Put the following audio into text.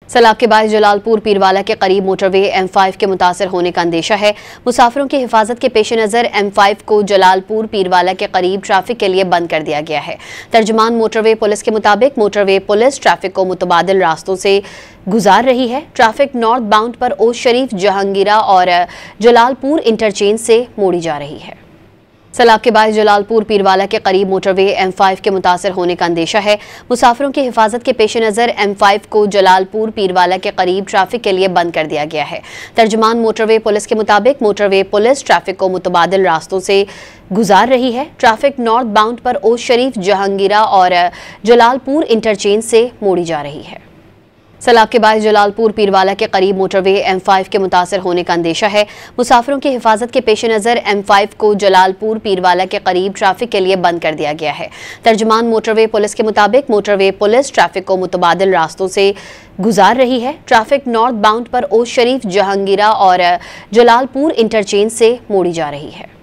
सैलाब के बाद जलालपुर पीरवाला के करीब मोटरवे M5 के मुतासर होने का अंदेशा है। मुसाफिरों की हिफाजत के पेश नज़र M5 को जलालपुर पीरवाला के करीब ट्रैफिक के लिए बंद कर दिया गया है। तर्जुमान मोटरवे पुलिस के मुताबिक मोटरवे पुलिस ट्रैफिक को मुतबादिल रास्तों से गुजार रही है। ट्रैफिक नॉर्थ बाउंड पर ओश शरीफ, जहांगीरा और जलालपुर इंटरचेंज से मोड़ी जा रही है। सैलाब के बाद जलालपुर पीरवाला के करीब मोटरवे M5 के मुतासर होने का अंदेशा है। मुसाफिरों की हिफाजत के पेश नज़र M5 को जलालपुर पीरवाला के करीब ट्रैफिक के लिए बंद कर दिया गया है। तर्जुमान मोटरवे पुलिस के मुताबिक मोटरवे पुलिस ट्रैफिक को मुतबादिल रास्तों से गुजार रही है। ट्रैफिक नॉर्थ बाउंड पर ओश शरीफ, जहांगीरा और जलालपुर इंटरचेंज से मोड़ी जा रही है। सैलाब के बाद जलालपुर पीरवाला के करीब मोटरवे M5 के मुतासर होने का अंदेशा है। मुसाफिरों की हिफाजत के पेश नज़र M5 को जलालपुर पीरवाला के करीब ट्रैफिक के लिए बंद कर दिया गया है। तर्जुमान मोटरवे पुलिस के मुताबिक मोटरवे पुलिस ट्रैफिक को मुतबादिल रास्तों से गुजार रही है। ट्रैफिक नॉर्थ बाउंड पर ओश शरीफ, जहांगीरा और जलालपुर इंटरचेंज से मोड़ी जा रही है।